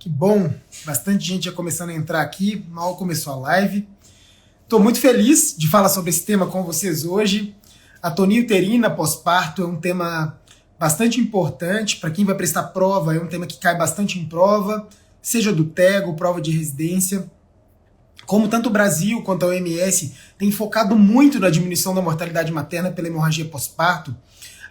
Que bom, bastante gente já começando a entrar aqui, mal começou a live. Estou muito feliz de falar sobre esse tema com vocês hoje. Atonia uterina pós-parto é um tema bastante importante para quem vai prestar prova, é um tema que cai bastante em prova, seja do TEGO, prova de residência. Como tanto o Brasil quanto a OMS tem focado muito na diminuição da mortalidade materna pela hemorragia pós-parto,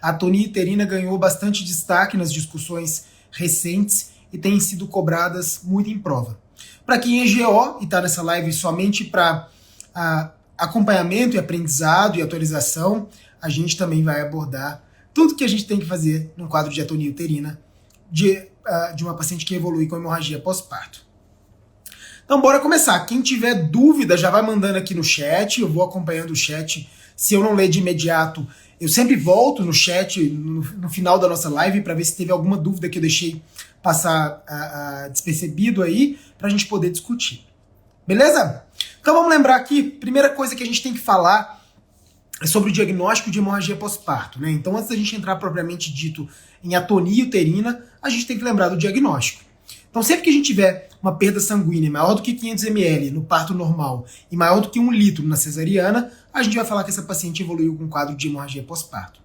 a atonia uterina ganhou bastante destaque nas discussões recentes e têm sido cobradas muito em prova. Para quem é GO e está nessa live somente para acompanhamento e aprendizado e atualização, a gente também vai abordar tudo que a gente tem que fazer num quadro de atonia uterina de uma paciente que evolui com hemorragia pós-parto. Então bora começar. Quem tiver dúvida já vai mandando aqui no chat, eu vou acompanhando o chat. Se eu não ler de imediato, eu sempre volto no chat no final da nossa live para ver se teve alguma dúvida que eu deixei passar despercebido aí, para a gente poder discutir. Beleza? Então vamos lembrar aqui, primeira coisa que a gente tem que falar é sobre o diagnóstico de hemorragia pós-parto, né? Então antes da gente entrar propriamente dito em atonia uterina, a gente tem que lembrar do diagnóstico. Então sempre que a gente tiver uma perda sanguínea maior do que 500 ml no parto normal e maior do que 1 litro na cesariana, a gente vai falar que essa paciente evoluiu com um quadro de hemorragia pós-parto.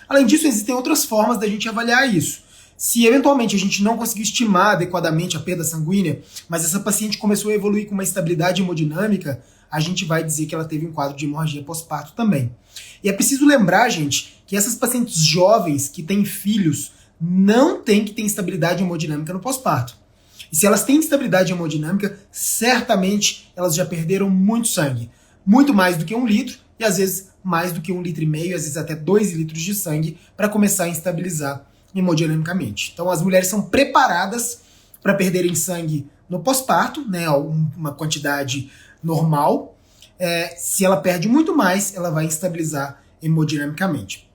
Além disso, existem outras formas da gente avaliar isso. Se eventualmente a gente não conseguir estimar adequadamente a perda sanguínea, mas essa paciente começou a evoluir com uma estabilidade hemodinâmica, a gente vai dizer que ela teve um quadro de hemorragia pós-parto também. E é preciso lembrar, gente, que essas pacientes jovens que têm filhos não têm que ter instabilidade hemodinâmica no pós-parto. E se elas têm instabilidade hemodinâmica, certamente elas já perderam muito sangue. Muito mais do que 1 litro, e às vezes mais do que 1,5 litro, às vezes até 2 litros de sangue, para começar a instabilizar hemodinamicamente. Então as mulheres são preparadas para perderem sangue no pós-parto, né, uma quantidade normal. Se ela perde muito mais, ela vai instabilizar hemodinamicamente.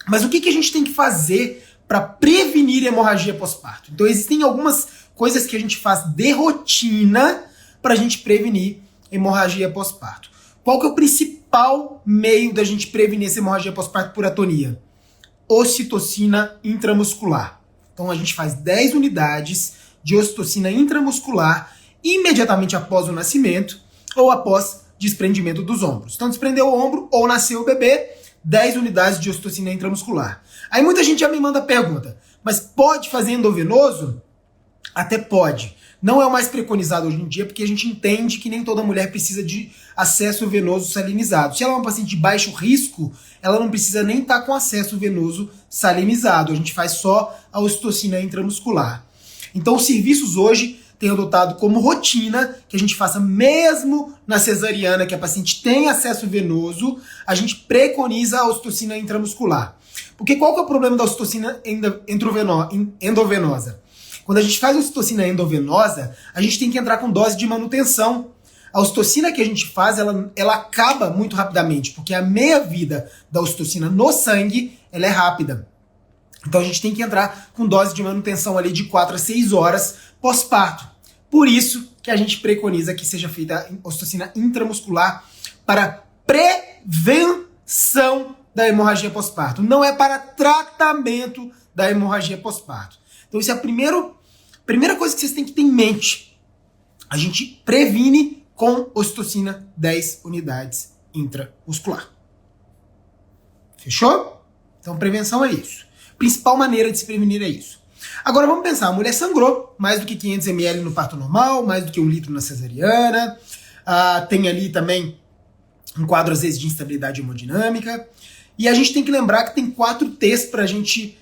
Mas o que a gente tem que fazer para prevenir hemorragia pós-parto? Então existem algumas coisas que a gente faz de rotina para a gente prevenir hemorragia pós-parto. Qual que é o principal meio da gente prevenir essa hemorragia pós-parto por atonia? Ocitocina intramuscular. Então a gente faz 10 unidades de ocitocina intramuscular imediatamente após o nascimento ou após desprendimento dos ombros. Então desprendeu o ombro ou nasceu o bebê, 10 unidades de ocitocina intramuscular. Aí muita gente já me manda a pergunta, mas pode fazer endovenoso? Até pode. Não é o mais preconizado hoje em dia, porque a gente entende que nem toda mulher precisa de acesso venoso salinizado. Se ela é uma paciente de baixo risco, ela não precisa nem estar com acesso venoso salinizado. A gente faz só a ocitocina intramuscular. Então os serviços hoje têm adotado como rotina que a gente faça mesmo na cesariana, que a paciente tem acesso venoso, a gente preconiza a ocitocina intramuscular. Porque qual que é o problema da ocitocina endovenosa? Quando a gente faz ocitocina endovenosa, a gente tem que entrar com dose de manutenção. A ocitocina que a gente faz, ela acaba muito rapidamente, porque a meia-vida da ocitocina no sangue, ela é rápida. Então a gente tem que entrar com dose de manutenção ali de 4 a 6 horas pós-parto. Por isso que a gente preconiza que seja feita a ocitocina intramuscular para prevenção da hemorragia pós-parto. Não é para tratamento da hemorragia pós-parto. Então isso é a primeira coisa que vocês têm que ter em mente. A gente previne com ocitocina 10 unidades intramuscular. Fechou? Então prevenção é isso. Principal maneira de se prevenir é isso. Agora vamos pensar, a mulher sangrou mais do que 500 ml no parto normal, mais do que 1 litro na cesariana, tem ali também um quadro às vezes de instabilidade hemodinâmica, e a gente tem que lembrar que tem 4 T's para a gente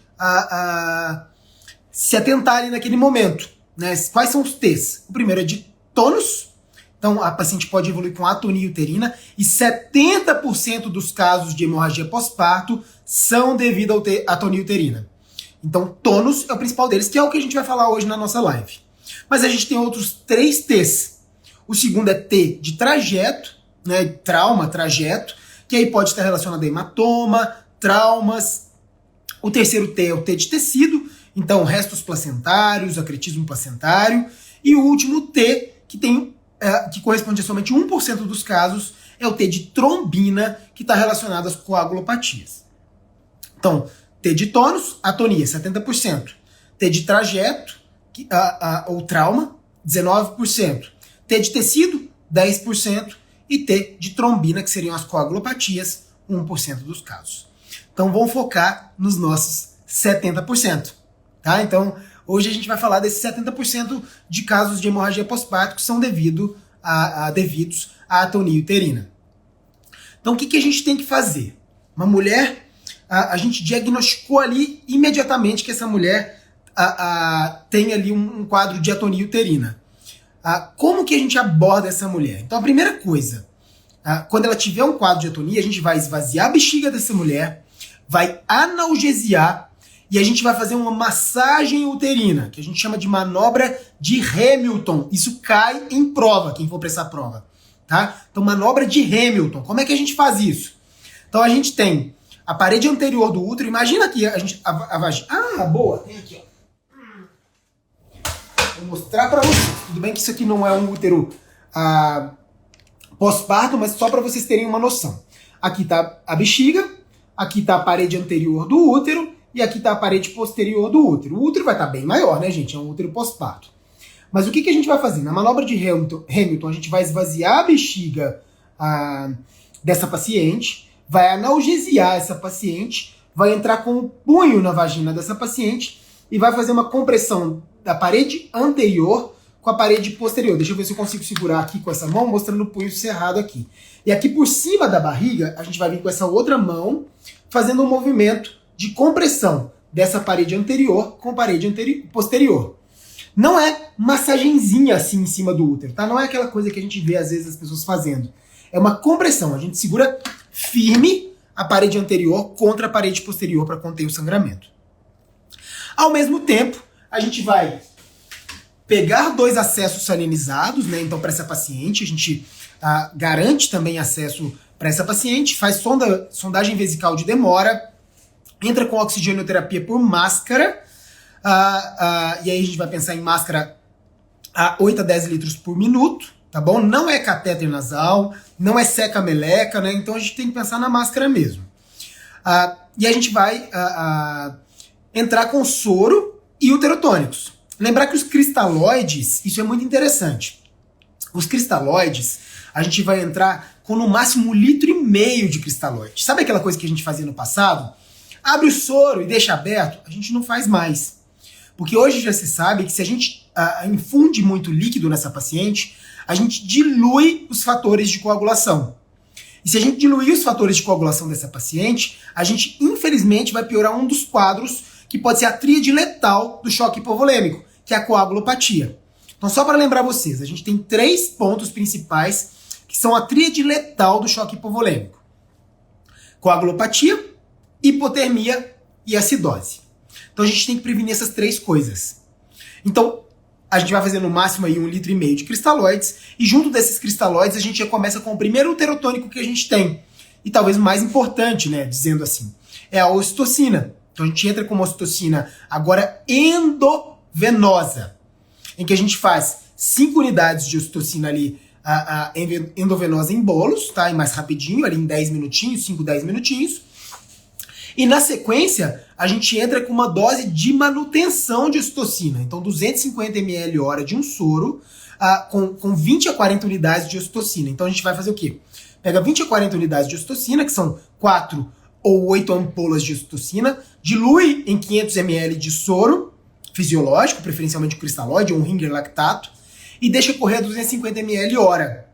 se atentar ali naquele momento, né? Quais são os T's? O primeiro é de tônus, então a paciente pode evoluir com atonia uterina e 70% dos casos de hemorragia pós-parto são devido à atonia uterina. Então tônus é o principal deles, que é o que a gente vai falar hoje na nossa live. Mas a gente tem outros 3 T's. O segundo é T de trajeto, né? Trauma, trajeto, que aí pode estar relacionado a hematoma, traumas. O terceiro T é o T de tecido, então restos placentários, acretismo placentário. E o último T, que corresponde a somente 1% dos casos, é o T de trombina, que está relacionado às coagulopatias. Então, T de tônus, atonia, 70%. T de trajeto, ou trauma, 19%. T de tecido, 10%. E T de trombina, que seriam as coagulopatias, 1% dos casos. Então vamos focar nos nossos 70%. Tá? Então hoje a gente vai falar desses 70% de casos de hemorragia pós-parto que são devidos à atonia uterina. Então o que a gente tem que fazer? Uma mulher, a gente diagnosticou ali imediatamente que essa mulher tem ali um quadro de atonia uterina. Como que a gente aborda essa mulher? Então a primeira coisa, quando ela tiver um quadro de atonia, a gente vai esvaziar a bexiga dessa mulher, vai analgesiar e a gente vai fazer uma massagem uterina, que a gente chama de manobra de Hamilton. Isso cai em prova, quem for prestar prova. Tá? Então manobra de Hamilton. Como é que a gente faz isso? Então a gente tem a parede anterior do útero, imagina aqui a vagina. Boa, tem aqui, ó. Vou mostrar pra vocês. Tudo bem que isso aqui não é um útero pós-parto, mas só para vocês terem uma noção. Aqui tá a bexiga, aqui tá a parede anterior do útero e aqui tá a parede posterior do útero. O útero vai estar bem maior, né, gente? É um útero pós-parto. Mas o que a gente vai fazer? Na manobra de Hamilton, a gente vai esvaziar a bexiga dessa paciente, vai analgesiar essa paciente, vai entrar com o punho na vagina dessa paciente e vai fazer uma compressão da parede anterior com a parede posterior. Deixa eu ver se eu consigo segurar aqui com essa mão, mostrando o punho cerrado aqui. E aqui por cima da barriga, a gente vai vir com essa outra mão, fazendo um movimento de compressão dessa parede anterior com a parede posterior. Não é massagenzinha assim em cima do útero, tá? Não é aquela coisa que a gente vê às vezes as pessoas fazendo. É uma compressão. A gente segura firme a parede anterior contra a parede posterior para conter o sangramento. Ao mesmo tempo, a gente vai pegar 2 acessos salinizados, né? Então, para essa paciente, a gente garante também acesso para essa paciente, faz sondagem vesical de demora, entra com oxigenoterapia por máscara, e aí a gente vai pensar em máscara a 8 a 10 litros por minuto, tá bom? Não é catéter nasal, não é seca-meleca, né? Então a gente tem que pensar na máscara mesmo. E a gente vai entrar com soro e uterotônicos. Lembrar que os cristalóides, isso é muito interessante. Os cristalóides, a gente vai entrar com no máximo 1,5 litro de cristalóide. Sabe aquela coisa que a gente fazia no passado? Abre o soro e deixa aberto? A gente não faz mais. Porque hoje já se sabe que se a gente infunde muito líquido nessa paciente, a gente dilui os fatores de coagulação. E se a gente diluir os fatores de coagulação dessa paciente, a gente infelizmente vai piorar um dos quadros que pode ser a tríade letal do choque hipovolêmico, que é a coagulopatia. Então só para lembrar vocês, a gente tem 3 pontos principais que são a tríade letal do choque hipovolêmico. Coagulopatia, hipotermia e acidose. Então a gente tem que prevenir essas 3 coisas. Então a gente vai fazer no máximo aí 1,5 litro de cristalóides, e junto desses cristalóides a gente já começa com o primeiro uterotônico que a gente tem. E talvez o mais importante, né, dizendo assim, é a ocitocina. Então a gente entra com uma ocitocina agora endovenosa, em que a gente faz 5 unidades de ocitocina ali endovenosa em bolos, tá? E mais rapidinho, ali em 10 minutinhos, 5, 10 minutinhos. E na sequência, a gente entra com uma dose de manutenção de ocitocina. Então 250 ml hora de um soro, com 20 a 40 unidades de ocitocina. Então a gente vai fazer o quê? Pega 20 a 40 unidades de ocitocina, que são 4 ou 8 ampolas de ocitocina, dilui em 500 ml de soro fisiológico, preferencialmente o cristalóide ou um Ringer lactato, e deixa correr a 250 ml hora.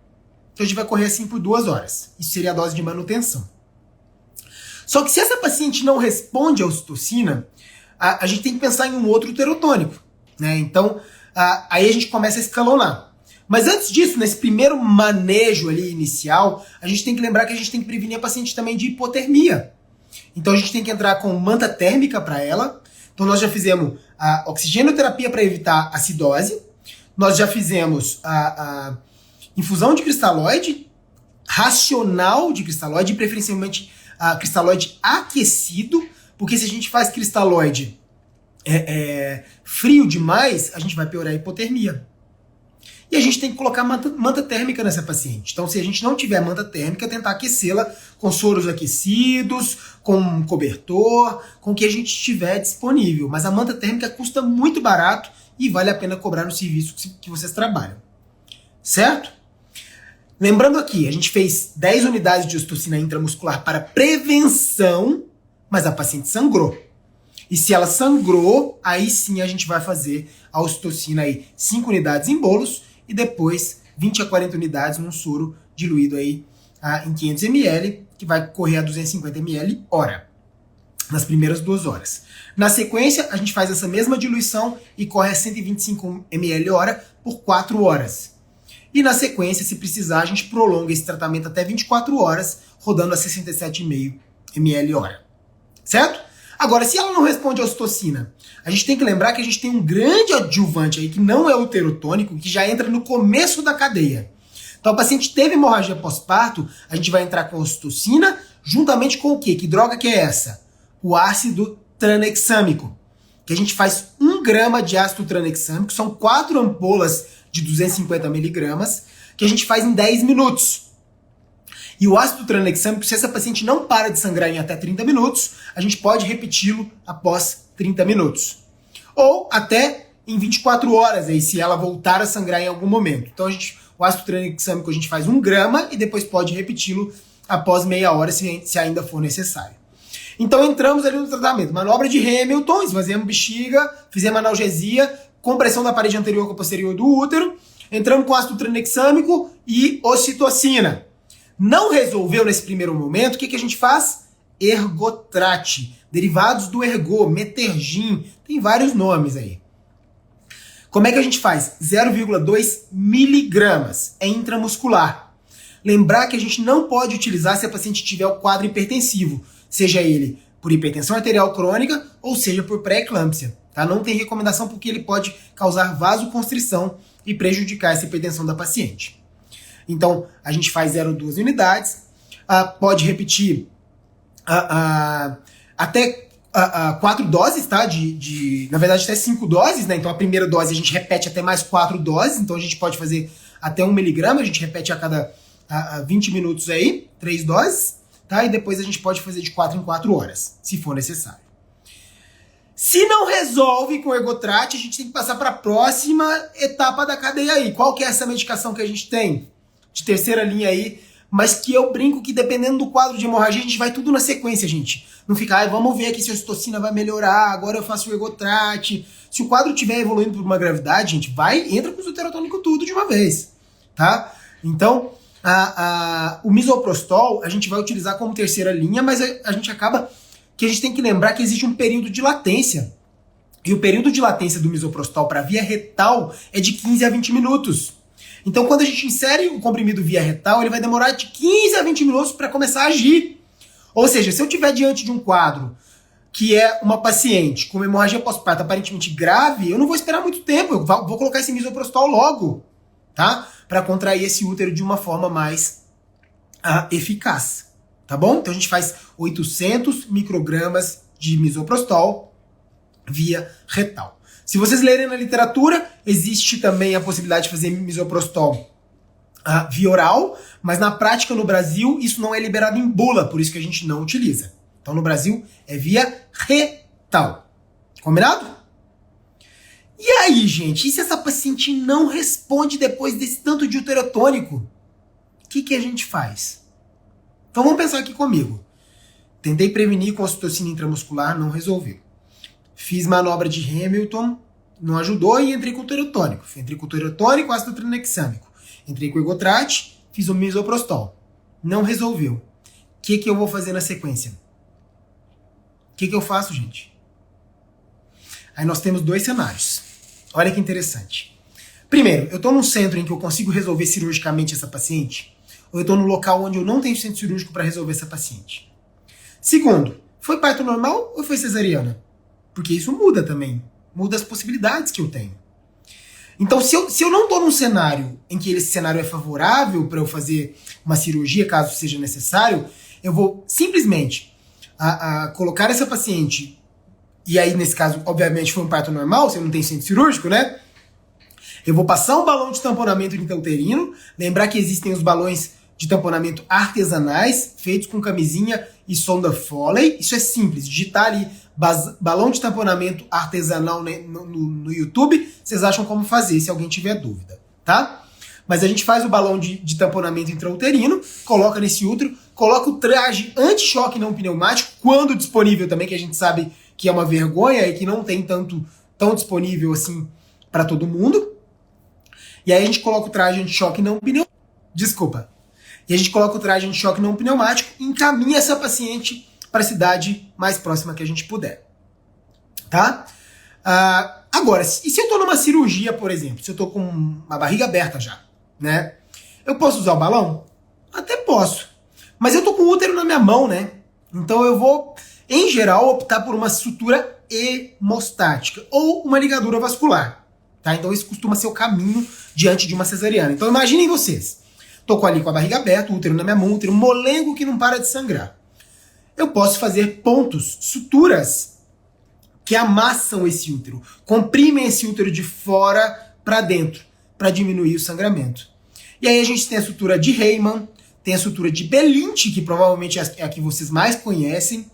Então a gente vai correr assim por 2 horas. Isso seria a dose de manutenção. Só que se essa paciente não responde à ocitocina, a gente tem que pensar em um outro uterotônico, né? Então aí a gente começa a escalonar. Mas antes disso, nesse primeiro manejo ali inicial, a gente tem que lembrar que a gente tem que prevenir a paciente também de hipotermia. Então a gente tem que entrar com manta térmica para ela. Então nós já fizemos a oxigenoterapia para evitar acidose. Nós já fizemos a infusão de cristalóide, racional de cristalóide, preferencialmente cristalóide aquecido, porque se a gente faz cristalóide frio demais, a gente vai piorar a hipotermia. E a gente tem que colocar manta térmica nessa paciente. Então, se a gente não tiver manta térmica, tentar aquecê-la com soros aquecidos, com um cobertor, com o que a gente tiver disponível. Mas a manta térmica custa muito barato e vale a pena cobrar no serviço que vocês trabalham. Certo? Lembrando aqui, a gente fez 10 unidades de ocitocina intramuscular para prevenção, mas a paciente sangrou. E se ela sangrou, aí sim a gente vai fazer a ocitocina aí 5 unidades em bolos e depois 20 a 40 unidades num soro diluído aí em 500 ml, que vai correr a 250 ml hora, nas primeiras 2 horas. Na sequência, a gente faz essa mesma diluição e corre a 125 ml hora por 4 horas. E na sequência, se precisar, a gente prolonga esse tratamento até 24 horas, rodando a 67,5 ml hora. Certo? Agora, se ela não responde à ocitocina, a gente tem que lembrar que a gente tem um grande adjuvante aí, que não é o uterotônico, que já entra no começo da cadeia. Então, o paciente teve hemorragia pós-parto, a gente vai entrar com a ocitocina, juntamente com o quê? Que droga que é essa? O ácido tranexâmico, que a gente faz 1 grama de ácido tranexâmico, são 4 ampolas de 250 miligramas, que a gente faz em 10 minutos. E o ácido tranexâmico, se essa paciente não para de sangrar em até 30 minutos, a gente pode repeti-lo após 30 minutos. Ou até em 24 horas, aí, se ela voltar a sangrar em algum momento. Então, o ácido tranexâmico a gente faz 1 grama e depois pode repeti-lo após meia hora, se ainda for necessário. Então, entramos ali no tratamento. Manobra de Hamilton, esvaziamos bexiga, fizemos analgesia, compressão da parede anterior com a posterior do útero, entramos com ácido tranexâmico e ocitocina. Não resolveu nesse primeiro momento, o que a gente faz? Ergotrate, derivados do ergo, metergin, tem vários nomes aí. Como é que a gente faz? 0,2 miligramas, é intramuscular. Lembrar que a gente não pode utilizar se a paciente tiver o quadro hipertensivo, seja ele por hipertensão arterial crônica ou seja por pré-eclâmpsia. Tá? Não tem recomendação porque ele pode causar vasoconstrição e prejudicar essa hipertensão da paciente. Então, a gente faz 0,2 unidades, pode repetir até 4 doses, tá? Na verdade, até 5 doses, né? Então, a primeira dose a gente repete até mais 4 doses, então a gente pode fazer até 1 miligrama, a gente repete a cada 20 minutos aí, 3 doses, tá? E depois a gente pode fazer de 4 em 4 horas, se for necessário. Se não resolve com o ergotrate, a gente tem que passar para a próxima etapa da cadeia aí. Qual que é essa medicação que a gente tem? De terceira linha aí, mas que eu brinco que dependendo do quadro de hemorragia, a gente vai tudo na sequência, gente. Não fica, vamos ver aqui se a ocitocina vai melhorar, agora eu faço o ergotrate. Se o quadro estiver evoluindo por uma gravidade, gente, entra com o uterotônico tudo de uma vez, tá? Então, o misoprostol a gente vai utilizar como terceira linha, mas a gente acaba que a gente tem que lembrar que existe um período de latência. E o período de latência do misoprostol para via retal é de 15 a 20 minutos. Então, quando a gente insere o comprimido via retal, ele vai demorar de 15 a 20 minutos para começar a agir. Ou seja, se eu estiver diante de um quadro que é uma paciente com uma hemorragia pós-parto aparentemente grave, eu não vou esperar muito tempo, eu vou colocar esse misoprostol logo, tá? Para contrair esse útero de uma forma mais eficaz, tá bom? Então, a gente faz 800 microgramas de misoprostol via retal. Se vocês lerem na literatura, existe também a possibilidade de fazer misoprostol via oral, mas na prática no Brasil isso não é liberado em bula, por isso que a gente não utiliza. Então no Brasil é via retal. Combinado? E aí, gente, e se essa paciente não responde depois desse tanto de uterotônico? O que a gente faz? Então vamos pensar aqui comigo. Tentei prevenir com ocitocina intramuscular, não resolveu. Fiz manobra de Hamilton, não ajudou e entrei com o uterotônico. Entrei com o uterotônico, ácido tranexâmico. Entrei com o ergotrate, fiz o misoprostol. Não resolveu. O que eu vou fazer na sequência? O que eu faço, gente? Aí nós temos 2 cenários. Olha que interessante. Primeiro, eu estou num centro em que eu consigo resolver cirurgicamente essa paciente, ou eu estou num local onde eu não tenho centro cirúrgico para resolver essa paciente. Segundo, foi parto normal ou foi cesariana? Porque isso muda também. Muda as possibilidades que eu tenho. Então, se eu não estou num cenário em que esse cenário é favorável para eu fazer uma cirurgia, caso seja necessário, eu vou simplesmente colocar essa paciente, e aí nesse caso, obviamente, foi um parto normal, você não tem centro cirúrgico, né? Eu vou passar um balão de tamponamento intrauterino, lembrar que existem os balões de tamponamento artesanais, feitos com camisinha e sonda Foley. Isso é simples, digitar ali balão de tamponamento artesanal no YouTube, vocês acham como fazer, se alguém tiver dúvida, tá? Mas a gente faz o balão de tamponamento intrauterino, coloca nesse útero, coloca o traje anti-choque não pneumático, quando disponível também, que a gente sabe que é uma vergonha e que não tem tão disponível assim para todo mundo. E aí a gente coloca o traje anti-choque não pneumático. Desculpa. E a gente coloca o traje anti-choque não pneumático e encaminha essa paciente para a cidade mais próxima que a gente puder. Tá? Agora, e se eu estou numa cirurgia, por exemplo, se eu estou com uma barriga aberta já, né? Eu posso usar o balão? Até posso. Mas eu estou com o útero na minha mão, né? Então eu vou, em geral, optar por uma sutura hemostática ou uma ligadura vascular. Tá? Então esse costuma ser o caminho diante de uma cesariana. Então imaginem vocês. Tô ali com a barriga aberta, o útero na minha mão, o útero molengo que não para de sangrar. Eu posso fazer pontos, suturas, que amassam esse útero, comprimem esse útero de fora para dentro, para diminuir o sangramento. E aí a gente tem a sutura de Heymann, tem a sutura de Bellint, que provavelmente é a que vocês mais conhecem.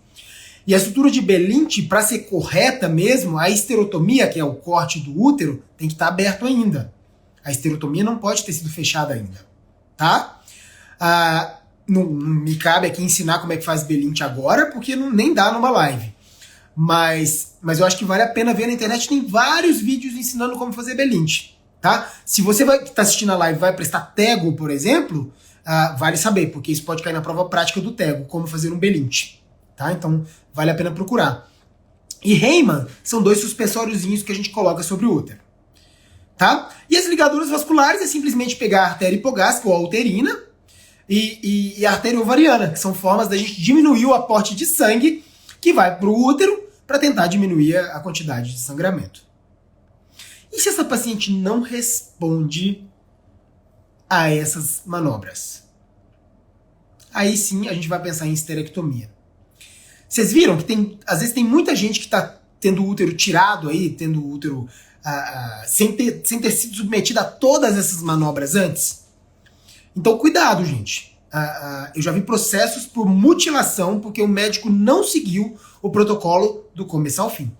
E a sutura de Bellint, para ser correta mesmo, a esterotomia, que é o corte do útero, tem que estar aberto ainda. A esterotomia não pode ter sido fechada ainda. Tá? Não me cabe aqui ensinar como é que faz Bellint agora, porque nem dá numa live. Mas eu acho que vale a pena ver na internet, tem vários vídeos ensinando como fazer Bellint. Tá? Se você que está assistindo a live vai prestar TEGO, por exemplo, vale saber, porque isso pode cair na prova prática do TEGO, como fazer um Bellint. Tá? Então vale a pena procurar. E Heymann são dois suspensóriozinhos que a gente coloca sobre o útero. Tá? E as ligaduras vasculares é simplesmente pegar a artéria hipogástrica ou a uterina e a artéria ovariana, que são formas da gente diminuir o aporte de sangue que vai para o útero para tentar diminuir a quantidade de sangramento. E se essa paciente não responde a essas manobras? Aí sim a gente vai pensar em esterectomia. Vocês viram que às vezes tem muita gente que está tendo o útero tirado aí, tendo o útero sem ter sido submetida a todas essas manobras antes? Então cuidado, gente. Eu já vi processos por mutilação porque o médico não seguiu o protocolo do começo ao fim.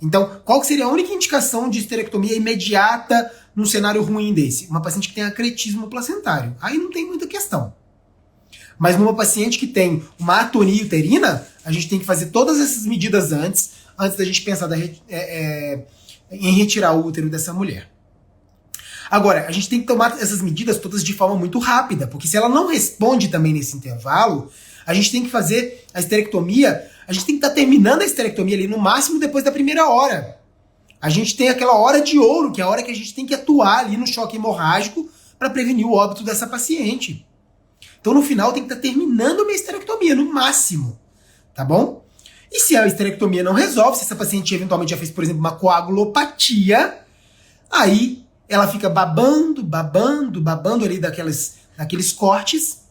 Então, qual que seria a única indicação de esterectomia imediata num cenário ruim desse? Uma paciente que tem acretismo placentário. Aí não tem muita questão. Mas numa paciente que tem uma atonia uterina, a gente tem que fazer todas essas medidas antes da gente pensar em retirar o útero dessa mulher. Agora, a gente tem que tomar essas medidas todas de forma muito rápida, porque se ela não responde também nesse intervalo, a gente tem que fazer a esterectomia, a gente tem que estar terminando a esterectomia ali no máximo depois da primeira hora. A gente tem aquela hora de ouro, que é a hora que a gente tem que atuar ali no choque hemorrágico para prevenir o óbito dessa paciente. Então no final tem que estar terminando a minha esterectomia, no máximo. Tá bom? E se a esterectomia não resolve, se essa paciente eventualmente já fez, por exemplo, uma coagulopatia, aí ela fica babando ali daqueles cortes.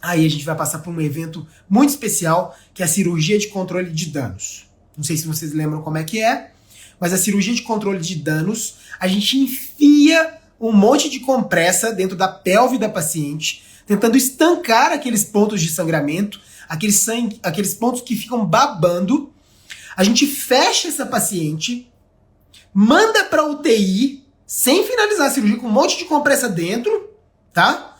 Aí a gente vai passar por um evento muito especial, que é a cirurgia de controle de danos. Não sei se vocês lembram como é que é, mas a cirurgia de controle de danos, a gente enfia um monte de compressa dentro da pelve da paciente, tentando estancar aqueles pontos de sangramento, aqueles pontos que ficam babando. A gente fecha essa paciente, manda para UTI, sem finalizar a cirurgia, com um monte de compressa dentro, tá?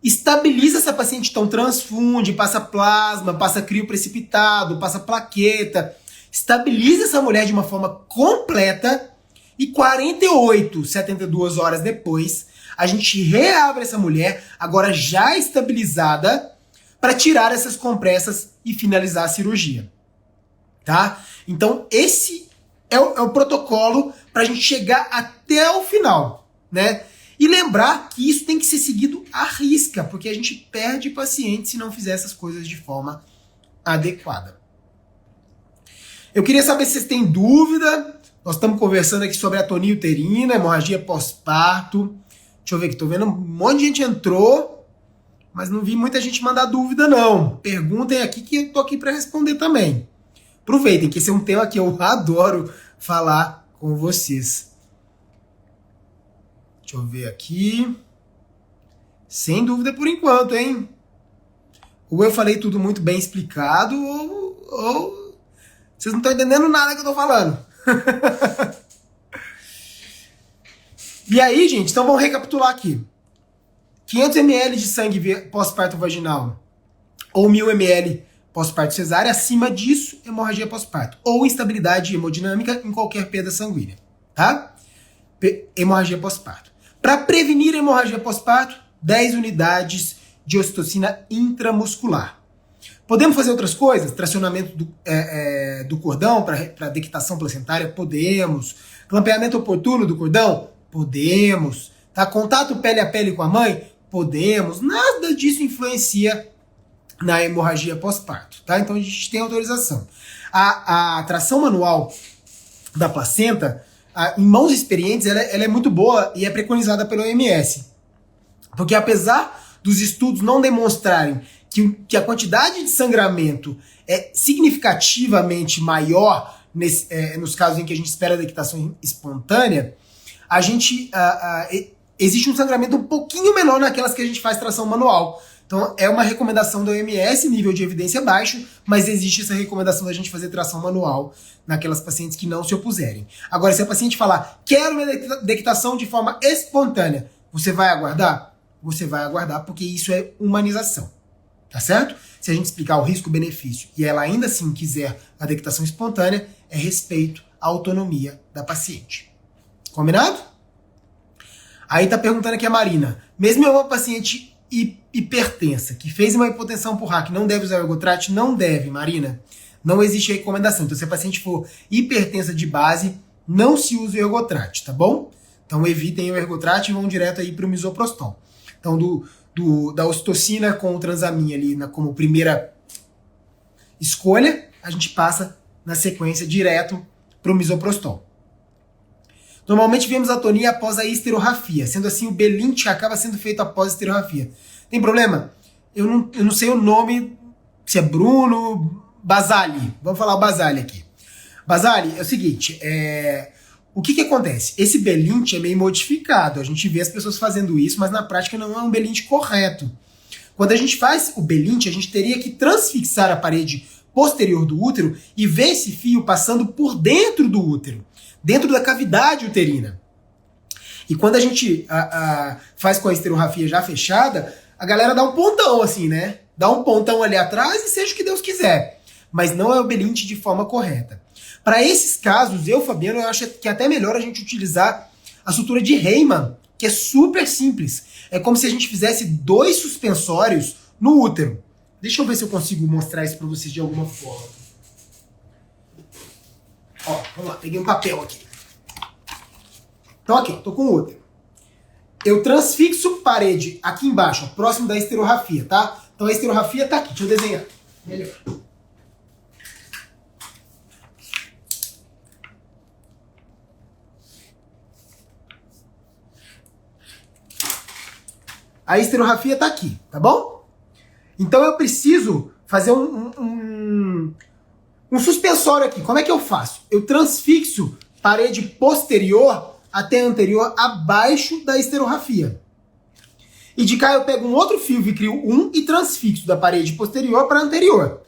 Estabiliza essa paciente, então transfunde, passa plasma, passa crio precipitado, passa plaqueta, estabiliza essa mulher de uma forma completa e 48, 72 horas depois, a gente reabre essa mulher, agora já estabilizada, para tirar essas compressas e finalizar a cirurgia. Tá? Então esse é o protocolo para a gente chegar até o final, né? E lembrar que isso tem que ser seguido à risca, porque a gente perde paciente se não fizer essas coisas de forma adequada. Eu queria saber se vocês têm dúvida. Nós estamos conversando aqui sobre atonia uterina, hemorragia pós-parto. Deixa eu ver aqui, tô vendo um monte de gente entrou, mas não vi muita gente mandar dúvida não. Perguntem aqui que eu tô aqui para responder também. Aproveitem, que esse é um tema que eu adoro falar com vocês. Deixa eu ver aqui. Sem dúvida por enquanto, hein? Ou eu falei tudo muito bem explicado, ou Vocês não estão entendendo nada que eu tô falando. E aí, gente, então vamos recapitular aqui. 500 ml de sangue pós-parto vaginal ou 1000 ml pós-parto cesárea, acima disso, hemorragia pós-parto. Ou instabilidade hemodinâmica em qualquer perda sanguínea, tá? Hemorragia pós-parto. Para prevenir a hemorragia pós-parto, 10 unidades de ocitocina intramuscular. Podemos fazer outras coisas? Tracionamento do cordão para dequitação placentária? Podemos. Clampeamento oportuno do cordão? Podemos. Tá? Contato pele a pele com a mãe? Podemos. Nada disso influencia na hemorragia pós-parto. Tá? Então a gente tem autorização. A tração manual da placenta, em mãos experientes, ela é muito boa e é preconizada pelo OMS. Porque apesar dos estudos não demonstrarem que a quantidade de sangramento é significativamente maior nos casos em que a gente espera a dequitação espontânea, existe um sangramento um pouquinho menor naquelas que a gente faz tração manual. Então é uma recomendação da OMS, nível de evidência baixo, mas existe essa recomendação da gente fazer tração manual naquelas pacientes que não se opuserem. Agora, se a paciente falar, quero minha dequitação de forma espontânea, você vai aguardar? Você vai aguardar, porque isso é humanização. Tá certo? Se a gente explicar o risco-benefício e ela ainda assim quiser a dequitação espontânea, é respeito à autonomia da paciente. Combinado? Aí tá perguntando aqui a Marina. Mesmo uma paciente hipertensa, que fez uma hipotensão por RAC, não deve usar o ergotrate? Não deve, Marina. Não existe recomendação. Então, se a paciente for hipertensa de base, não se usa o ergotrate, tá bom? Então, evitem o ergotrate e vão direto aí pro misoprostol. Então, da ocitocina com o transamin ali como primeira escolha, a gente passa na sequência direto para o misoprostol. Normalmente vemos atonia após a esterorrafia, sendo assim o Belint acaba sendo feito após a esterorrafia. Tem problema? Eu não sei o nome, se é Bruno, Basali. Vamos falar o Basali aqui. Basali, é o seguinte, o que acontece? Esse Belint é meio modificado, a gente vê as pessoas fazendo isso, mas na prática não é um Belint correto. Quando a gente faz o Belint, a gente teria que transfixar a parede posterior do útero e ver esse fio passando por dentro do útero, dentro da cavidade uterina. E quando a gente faz com a esterorrafia já fechada, a galera dá um pontão assim, né? Dá um pontão ali atrás e seja o que Deus quiser. Mas não é o Belint de forma correta. Para esses casos, Fabiano, eu acho que é até melhor a gente utilizar a sutura de Heyman, que é super simples. É como se a gente fizesse 2 suspensórios no útero. Deixa eu ver se eu consigo mostrar isso para vocês de alguma forma. Ó, vamos lá, peguei um papel aqui. Então aqui, tô com o útero. Eu transfixo parede aqui embaixo, ó, próximo da esterorrafia, tá? Então a esterorrafia tá aqui, deixa eu desenhar. Melhor. A esterorrafia tá aqui, tá bom? Então eu preciso fazer um suspensório aqui. Como é que eu faço? Eu transfixo parede posterior até anterior abaixo da esterorrafia. E de cá eu pego um outro fio Vicryl 1 e transfixo da parede posterior para anterior.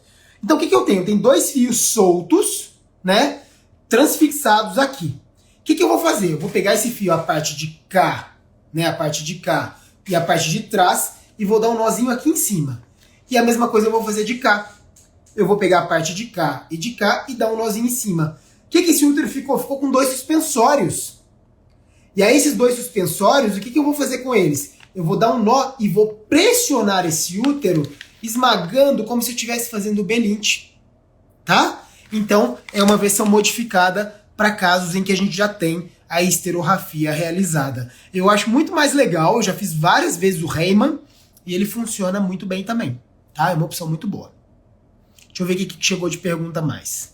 Então o que eu tenho? Eu tenho 2 fios soltos, né? Transfixados aqui. O que eu vou fazer? Eu vou pegar esse fio, a parte de cá, né? A parte de cá e a parte de trás, e vou dar um nozinho aqui em cima. E a mesma coisa eu vou fazer de cá. Eu vou pegar a parte de cá e dar um nozinho em cima. O que esse útero ficou? Ficou com 2 suspensórios. E aí esses 2 suspensórios, o que eu vou fazer com eles? Eu vou dar um nó e vou pressionar esse útero, esmagando como se eu estivesse fazendo o Belint. Tá? Então, é uma versão modificada para casos em que a gente já tem a esterorrafia realizada. Eu acho muito mais legal, eu já fiz várias vezes o Heyman e ele funciona muito bem também, tá? É uma opção muito boa. Deixa eu ver o que chegou de pergunta mais.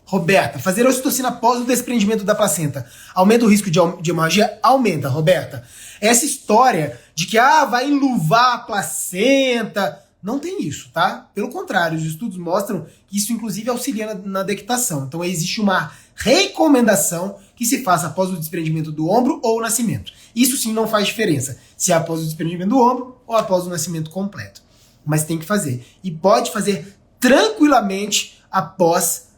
Roberta, fazer ocitocina após o desprendimento da placenta aumenta o risco de hemorragia? Aumenta, Roberta. Essa história de que vai enluvar a placenta, não tem isso, tá? Pelo contrário, os estudos mostram que isso inclusive auxilia na dequitação. Então existe uma recomendação que se faça após o desprendimento do ombro ou o nascimento. Isso sim não faz diferença, se é após o desprendimento do ombro ou após o nascimento completo. Mas tem que fazer. E pode fazer tranquilamente após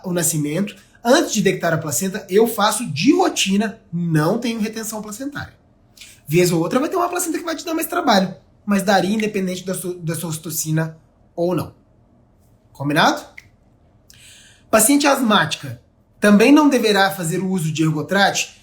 o nascimento. Antes de dectar a placenta, eu faço de rotina, não tenho retenção placentária. Vez ou outra vai ter uma placenta que vai te dar mais trabalho, mas daria independente da sua ocitocina ou não. Combinado? Paciente asmática também não deverá fazer o uso de Ergotrate?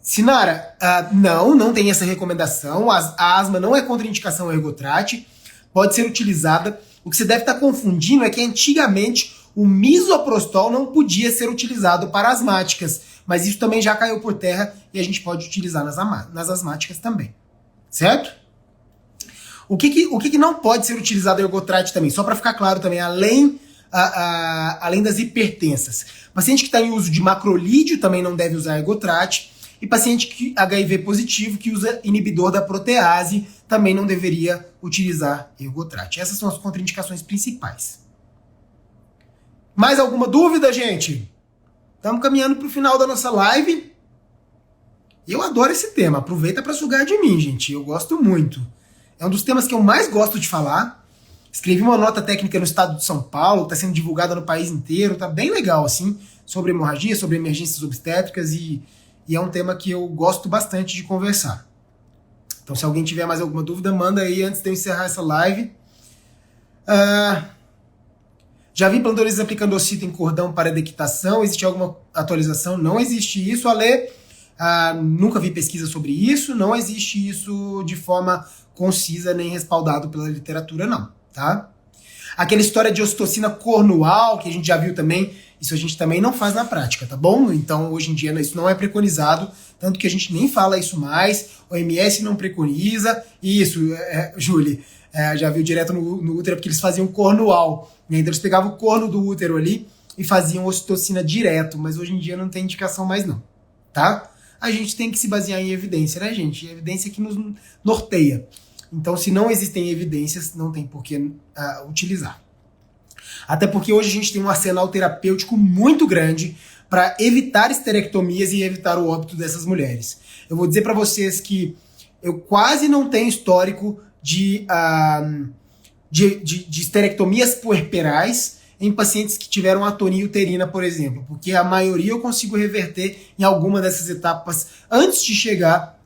Sinara, não tem essa recomendação. A asma não é contraindicação ao Ergotrate, pode ser utilizada. O que você deve estar confundindo é que antigamente o misoprostol não podia ser utilizado para asmáticas, mas isso também já caiu por terra e a gente pode utilizar nas asmáticas também, certo? O que não pode ser utilizado Ergotrate também? Só para ficar claro também, além das hipertensas. Paciente que está em uso de macrolídeo também não deve usar Ergotrate. E paciente HIV positivo que usa inibidor da protease também não deveria utilizar Ergotrate. Essas são as contraindicações principais. Mais alguma dúvida, gente? Estamos caminhando para o final da nossa live. Eu adoro esse tema. Aproveita para sugar de mim, gente. Eu gosto muito. É um dos temas que eu mais gosto de falar. Escrevi uma nota técnica no estado de São Paulo, está sendo divulgada no país inteiro, tá bem legal, assim, sobre hemorragia, sobre emergências obstétricas e é um tema que eu gosto bastante de conversar. Então, se alguém tiver mais alguma dúvida, manda aí antes de eu encerrar essa live. Já vi plantonistas aplicando ocito em cordão para dectação. Existe alguma atualização? Não existe isso, Ale. Nunca vi pesquisa sobre isso. Não existe isso de forma concisa nem respaldado pela literatura, não. Tá? Aquela história de ocitocina cornual, que a gente já viu também, isso a gente também não faz na prática, tá bom? Então, hoje em dia, isso não é preconizado, tanto que a gente nem fala isso mais, o OMS não preconiza, isso, Julie, já viu direto no útero, porque eles faziam cornual, né? Então eles pegavam o corno do útero ali e faziam ocitocina direto, mas hoje em dia não tem indicação mais não, tá? A gente tem que se basear em evidência, né, gente? E evidência que nos norteia. Então, se não existem evidências, não tem por que utilizar. Até porque hoje a gente tem um arsenal terapêutico muito grande para evitar esterectomias e evitar o óbito dessas mulheres. Eu vou dizer para vocês que eu quase não tenho histórico de esterectomias puerperais em pacientes que tiveram atonia uterina, por exemplo, porque a maioria eu consigo reverter em alguma dessas etapas antes de chegar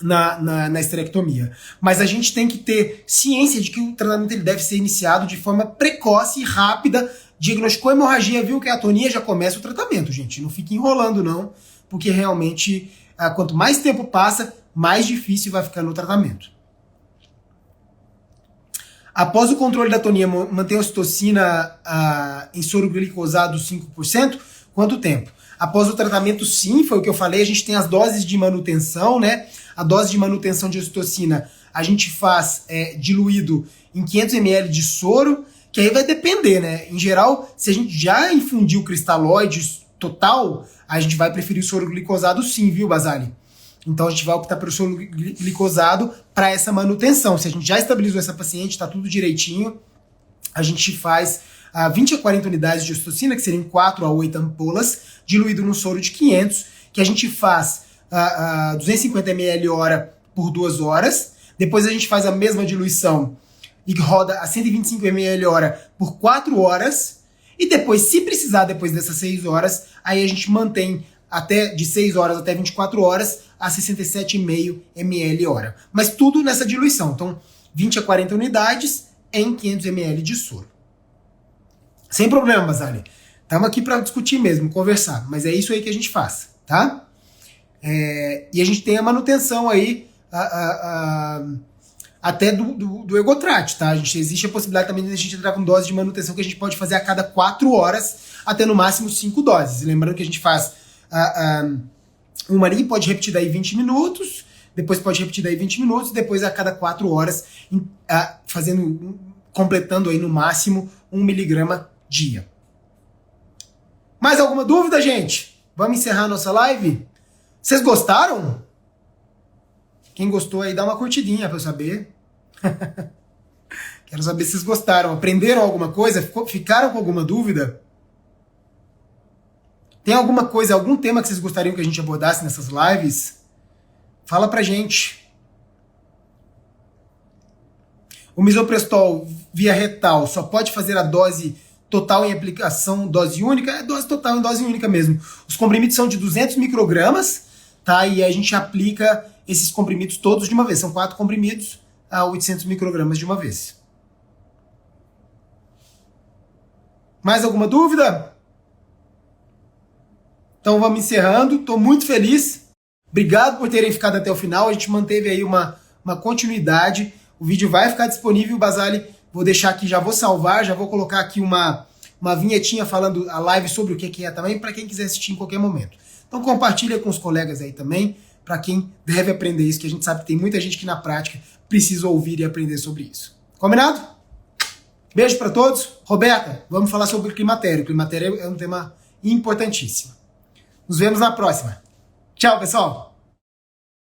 na esterectomia. Mas a gente tem que ter ciência de que o tratamento ele deve ser iniciado de forma precoce e rápida. Diagnosticou a hemorragia, viu que é atonia, já começa o tratamento, gente. Não fique enrolando, não, porque realmente, quanto mais tempo passa, mais difícil vai ficar no tratamento. Após o controle da atonia, manter a ocitocina em soro glicosado 5%, quanto tempo? Após o tratamento, sim, foi o que eu falei, a gente tem as doses de manutenção, né? A dose de manutenção de ocitocina a gente faz diluído em 500 ml de soro, que aí vai depender, né? Em geral, se a gente já infundiu o cristalóide total, a gente vai preferir o soro glicosado sim, viu, Basali? Então a gente vai optar pelo soro glicosado para essa manutenção. Se a gente já estabilizou essa paciente, está tudo direitinho, a gente faz 20 a 40 unidades de ocitocina, que seriam 4 a 8 ampolas, diluído num soro de 500, que a gente faz 250 ml hora por 2 horas. Depois a gente faz a mesma diluição e roda a 125 ml hora por 4 horas. E depois, se precisar, depois dessas 6 horas, aí a gente mantém de 6 horas até 24 horas a 67,5 ml hora. Mas tudo nessa diluição. Então, 20 a 40 unidades em 500 ml de soro. Sem problema, Basali. Estamos aqui para discutir mesmo, conversar. Mas é isso aí que a gente faz, tá? E a gente tem a manutenção aí até do Ergotrate, tá? Existe a possibilidade também de a gente entrar com dose de manutenção que a gente pode fazer a cada 4 horas, até no máximo 5 doses. Lembrando que a gente faz uma ali, pode repetir daí 20 minutos, depois pode repetir daí 20 minutos, depois a cada 4 horas, completando aí no máximo 1 miligrama dia. Mais alguma dúvida, gente? Vamos encerrar a nossa live? Vocês gostaram? Quem gostou aí, dá uma curtidinha pra eu saber. Quero saber se vocês gostaram. Aprenderam alguma coisa? Ficaram com alguma dúvida? Tem alguma coisa, algum tema que vocês gostariam que a gente abordasse nessas lives? Fala pra gente. O misoprostol via retal só pode fazer a dose total em aplicação, dose única, é dose total em dose única mesmo. Os comprimidos são de 200 microgramas, tá? E a gente aplica esses comprimidos todos de uma vez. São 4 comprimidos a 800 microgramas de uma vez. Mais alguma dúvida? Então vamos encerrando. Estou muito feliz. Obrigado por terem ficado até o final. A gente manteve aí uma continuidade. O vídeo vai ficar disponível, Basali. Vou deixar aqui, já vou salvar, já vou colocar aqui uma vinhetinha falando a live sobre o que é também, para quem quiser assistir em qualquer momento. Então compartilha com os colegas aí também, para quem deve aprender isso, que a gente sabe que tem muita gente que na prática precisa ouvir e aprender sobre isso. Combinado? Beijo para todos. Roberta, vamos falar sobre o climatério. O climatério é um tema importantíssimo. Nos vemos na próxima. Tchau, pessoal!